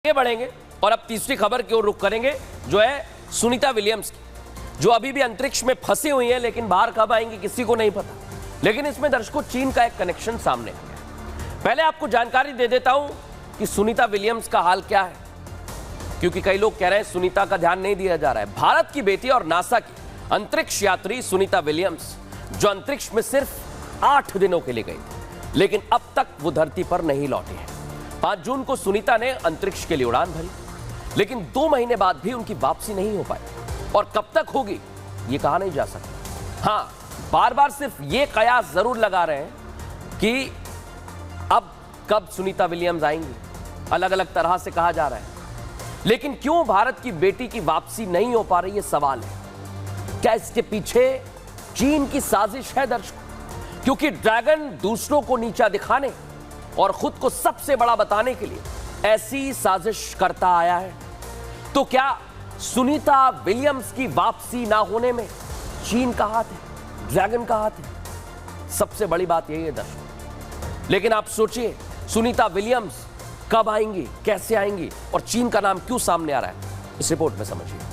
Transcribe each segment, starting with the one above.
आगे बढ़ेंगे और अब तीसरी खबर की ओर रुख करेंगे, जो है सुनीता विलियम्स की, जो अभी भी अंतरिक्ष में फंसी हुई है, लेकिन बाहर कब आएंगी किसी को नहीं पता। लेकिन इसमें दर्शकों चीन का एक कनेक्शन सामने आ गया। पहले आपको जानकारी दे देता हूं कि सुनीता विलियम्स का हाल क्या है, क्योंकि कई लोग कह रहे हैं सुनीता का ध्यान नहीं दिया जा रहा है। भारत की बेटी और नासा की अंतरिक्ष यात्री सुनीता विलियम्स, जो अंतरिक्ष में सिर्फ 8 दिनों के लिए गई थी, लेकिन अब तक वो धरती पर नहीं लौटी है। 5 जून को सुनीता ने अंतरिक्ष के लिए उड़ान भरी, लेकिन 2 महीने बाद भी उनकी वापसी नहीं हो पाई और कब तक होगी ये कहा नहीं जा सकता। हां, बार बार सिर्फ ये कयास जरूर लगा रहे हैं कि अब कब सुनीता विलियम्स आएंगी, अलग अलग तरह से कहा जा रहा है। लेकिन क्यों भारत की बेटी की वापसी नहीं हो पा रही, ये सवाल है। क्या इसके पीछे चीन की साजिश है दर्शकों? क्योंकि ड्रैगन दूसरों को नीचा दिखाने और खुद को सबसे बड़ा बताने के लिए ऐसी साजिश करता आया है। तो क्या सुनीता विलियम्स की वापसी ना होने में चीन का हाथ है, ड्रैगन का हाथ है? सबसे बड़ी बात यही है दर्शकों। लेकिन आप सोचिए, सुनीता विलियम्स कब आएंगी, कैसे आएंगी और चीन का नाम क्यों सामने आ रहा है, इस रिपोर्ट में समझिए।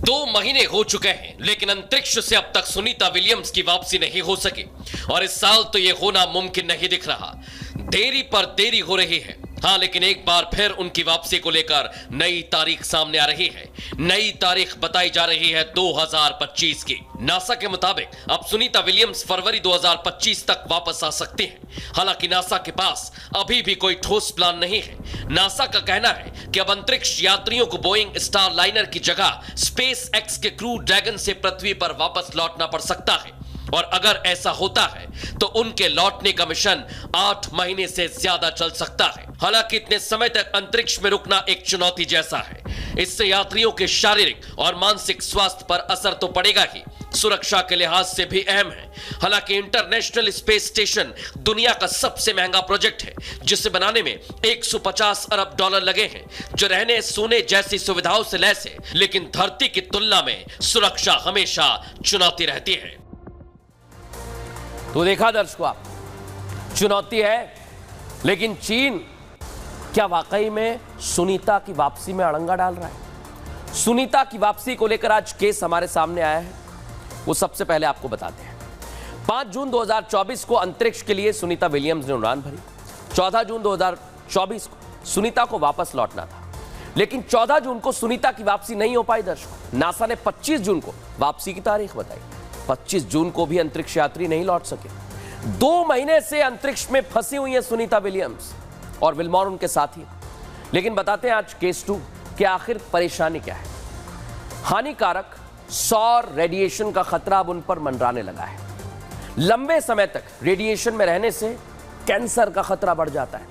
2 महीने हो चुके हैं, लेकिन अंतरिक्ष से अब तक सुनीता विलियम्स की वापसी नहीं हो सकी और इस साल तो यह होना मुमकिन नहीं दिख रहा। देरी पर देरी हो रही है। हाँ, लेकिन एक बार फिर उनकी वापसी को लेकर नई तारीख सामने आ रही है। नई तारीख बताई जा रही है 2025 की। नासा के मुताबिक अब सुनीता विलियम्स फरवरी 2025 तक वापस आ सकती हैं। हालांकि नासा के पास अभी भी कोई ठोस प्लान नहीं है। नासा का कहना है कि अब अंतरिक्ष यात्रियों को बोइंग स्टार लाइनर की जगह स्पेस एक्स के क्रू ड्रैगन से पृथ्वी पर वापस लौटना पड़ सकता है, और अगर ऐसा होता है तो उनके लौटने का मिशन 8 महीने से ज्यादा चल सकता है। हालांकि इतने समय तक अंतरिक्ष में रुकना एक चुनौती जैसा है। इससे यात्रियों के शारीरिक और मानसिक स्वास्थ्य पर असर तो पड़ेगा ही, सुरक्षा के लिहाज से भी अहम है। हालांकि इंटरनेशनल स्पेस स्टेशन दुनिया का सबसे महंगा प्रोजेक्ट है, जिसे बनाने में 150 अरब डॉलर लगे हैं, जो रहने सोने जैसी सुविधाओं से लैस है। लेकिन धरती की तुलना में सुरक्षा हमेशा चुनौती रहती है। तो देखा दर्शकों, आप चुनौती है, लेकिन चीन क्या वाकई में सुनीता की वापसी में अड़ंगा डाल रहा है? सुनीता की वापसी को लेकर आज केस हमारे सामने आया है, वो सबसे पहले आपको बताते हैं। 5 जून 2024 को अंतरिक्ष के लिए सुनीता विलियम्स ने उड़ान भरी। 14 जून 2024 को सुनीता को वापस लौटना था, लेकिन 14 जून को सुनीता की वापसी नहीं हो पाई दर्शकों। नासा ने 25 जून को वापसी की तारीख बताई। 25 जून को भी अंतरिक्ष यात्री नहीं लौट सके। 2 महीने से अंतरिक्ष में फंसी हुई है सुनीता विलियम्स और विल्मोर उनके साथी। लेकिन बताते हैं आज केस 2 कि आखिर परेशानी क्या है। हानिकारक सौर रेडिएशन का खतरा अब उन पर मंडराने लगा है। लंबे समय तक रेडिएशन में रहने से कैंसर का खतरा बढ़ जाता है।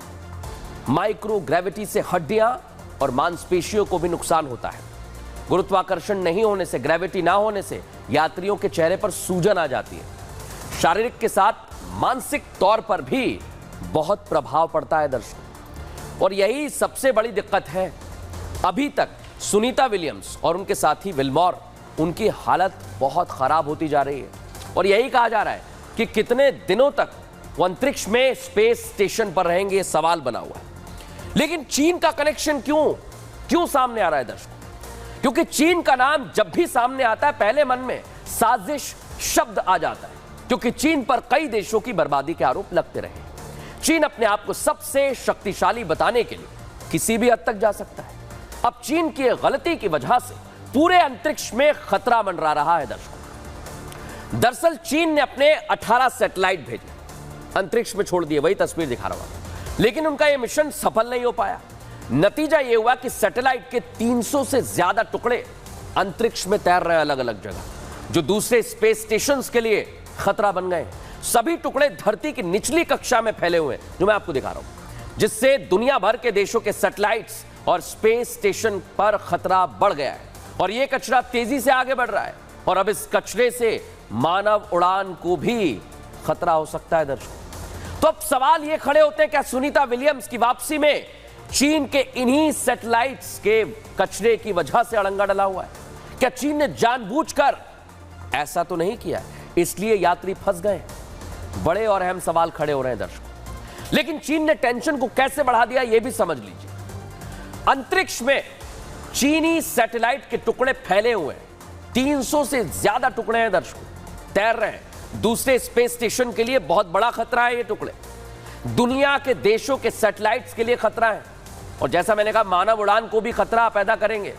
माइक्रो ग्रेविटी से हड्डियां और मांसपेशियों को भी नुकसान होता है। गुरुत्वाकर्षण नहीं होने से, ग्रेविटी ना होने से यात्रियों के चेहरे पर सूजन आ जाती है। शारीरिक के साथ मानसिक तौर पर भी बहुत प्रभाव पड़ता है दर्शकों, और यही सबसे बड़ी दिक्कत है। अभी तक सुनीता विलियम्स और उनके साथी विल्मोर, उनकी हालत बहुत खराब होती जा रही है और यही कहा जा रहा है कि कितने दिनों तक वो अंतरिक्ष में स्पेस स्टेशन पर रहेंगे, ये सवाल बना हुआ है। लेकिन चीन का कनेक्शन क्यों सामने आ रहा है दर्शकों? क्योंकि चीन का नाम जब भी सामने आता है, पहले मन में साजिश शब्द आ जाता है, क्योंकि चीन पर कई देशों की बर्बादी के आरोप लगते रहे। चीन अपने आप को सबसे शक्तिशाली बताने के लिए किसी भी हद तक जा सकता है। अब चीन की गलती की वजह से पूरे अंतरिक्ष में खतरा मंडरा रहा है दर्शकों। दरअसल चीन ने अपने 18 सैटेलाइट भेजे, अंतरिक्ष में छोड़ दिए, वही तस्वीर दिखा रहा हूं, लेकिन उनका यह मिशन सफल नहीं हो पाया। नतीजा यह हुआ कि सैटेलाइट के 300 से ज्यादा टुकड़े अंतरिक्ष में तैर रहे हैं अलग अलग जगह, जो दूसरे स्पेस स्टेशंस के लिए खतरा बन गए। सभी टुकड़े धरती की निचली कक्षा में फैले हुए हैं, जो मैं आपको दिखा रहा हूं, जिससे दुनिया भर के देशों के सैटेलाइट्स और स्पेस स्टेशन पर खतरा बढ़ गया है और यह कचरा तेजी से आगे बढ़ रहा है। और अब इस कचरे से मानव उड़ान को भी खतरा हो सकता है दर्शकों। तो अब सवाल यह खड़े होते हैं, क्या सुनीता विलियम्स की वापसी में चीन के इन्हीं सैटेलाइट्स के कचरे की वजह से अड़ंगा डला हुआ है? क्या चीन ने जानबूझकर ऐसा तो नहीं किया, इसलिए यात्री फंस गए? बड़े और अहम सवाल खड़े हो रहे हैं दर्शकों। लेकिन चीन ने टेंशन को कैसे बढ़ा दिया यह भी समझ लीजिए। अंतरिक्ष में चीनी सैटेलाइट के टुकड़े फैले हुए हैं, 300 से ज्यादा टुकड़े हैं दर्शकों, तैर रहे हैं। दूसरे स्पेस स्टेशन के लिए बहुत बड़ा खतरा है ये टुकड़े, दुनिया के देशों के सैटेलाइट्स के लिए खतरा है, और जैसा मैंने कहा मानव उड़ान को भी खतरा पैदा करेंगे,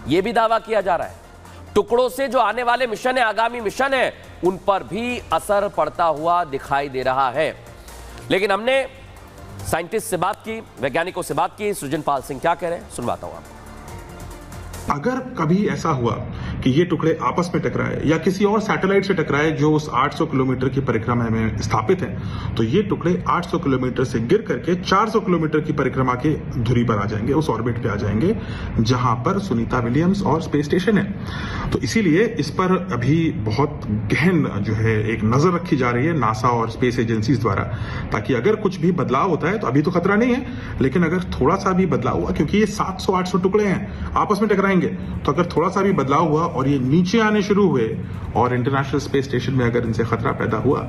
यह भी दावा किया जा रहा है। टुकड़ों से जो आने वाले मिशन है, आगामी मिशन है, उन पर भी असर पड़ता हुआ दिखाई दे रहा है। लेकिन हमने साइंटिस्ट से बात की, वैज्ञानिकों से बात की, सृजनपाल सिंह क्या कह रहे हैं सुनवाता हूं आपको। अगर कभी ऐसा हुआ कि ये टुकड़े आपस में टकराए या किसी और सैटेलाइट से टकराए जो उस 800 किलोमीटर की परिक्रमा में स्थापित है, तो ये टुकड़े 800 किलोमीटर से गिर करके 400 किलोमीटर की परिक्रमा के धुरी पर आ जाएंगे, उस ऑर्बिट पे आ जाएंगे जहां पर सुनीता विलियम्स और स्पेस स्टेशन है। तो इसीलिए इस पर अभी बहुत गहन जो है एक नजर रखी जा रही है नासा और स्पेस एजेंसीज द्वारा, ताकि अगर कुछ भी बदलाव होता है तो अभी तो खतरा नहीं है, लेकिन अगर थोड़ा सा भी बदलाव हुआ, क्योंकि ये 700-800 टुकड़े हैं आपस में टकराएंगे, तो अगर थोड़ा सा भी बदलाव हुआ और ये नीचे आने शुरू हुए और इंटरनेशनल स्पेस स्टेशन में अगर इनसे खतरा पैदा हुआ,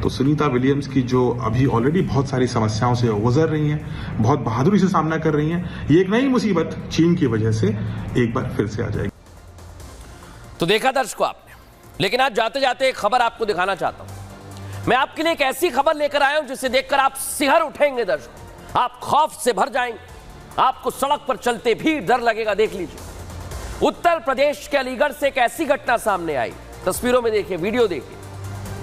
तो सुनीता विलियम्स की जो अभी ऑलरेडी बहुत सारी समस्याओं से गुजर रही हैं, बहुत बहादुरी से सामना कर रही हैं, ये एक नई मुसीबत चीन की वजह से एक बार फिर से आ जाएगी। तो देखा दर्शकों आपने, लेकिन आज जाते जाते एक खबर आपको दिखाना चाहता हूं। मैं आपके लिए एक ऐसी खबर लेकर आया हूं जिसे देखकर आप सिहर उठेंगे दर्शकों, आप खौफ से भर जाएंगे, आपको सड़क पर चलते भी डर लगेगा। देख लीजिए, उत्तर प्रदेश के अलीगढ़ से एक ऐसी घटना सामने आई, तस्वीरों में देखिए, वीडियो देखिए,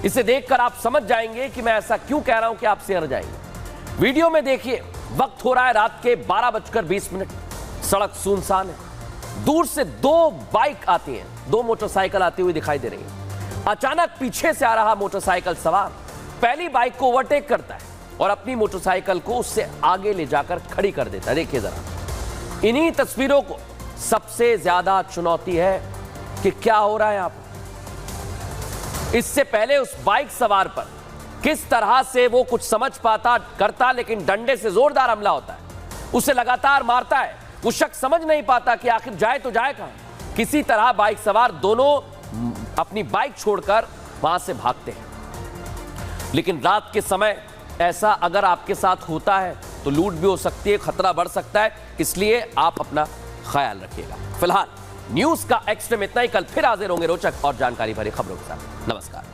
इसे देखकर आप समझ जाएंगे कि मैं ऐसा क्यों कह रहा हूं कि आप सिहर जाएंगे। वीडियो में देखिए, वक्त हो रहा है रात के 12:20, सड़क सुनसान है, दूर से 2 बाइक आती हैं, 2 मोटरसाइकिल आती हुई दिखाई दे रही है। अचानक पीछे से आ रहा मोटरसाइकिल सवार पहली बाइक को ओवरटेक करता है और अपनी मोटरसाइकिल को उससे आगे ले जाकर खड़ी कर देता है। देखिए जरा, इन्हीं तस्वीरों को सबसे ज्यादा चुनौती है कि क्या हो रहा है यहां पर। इससे पहले उस बाइक सवार पर किस तरह से वो कुछ समझ पाता करता, लेकिन डंडे से जोरदार हमला होता है, उसे लगातार मारता है। वो शख्स समझ नहीं पाता कि आखिर जाए तो जाए कहां। किसी तरह बाइक सवार दोनों अपनी बाइक छोड़कर वहां से भागते हैं। लेकिन रात के समय ऐसा अगर आपके साथ होता है तो लूट भी हो सकती है, खतरा बढ़ सकता है, इसलिए आप अपना ख्याल रखिएगा। फिलहाल न्यूज का एक्स्ट्रीम इतना ही, कल फिर हाजिर होंगे रोचक और जानकारी भरी खबरों के साथ। नमस्कार।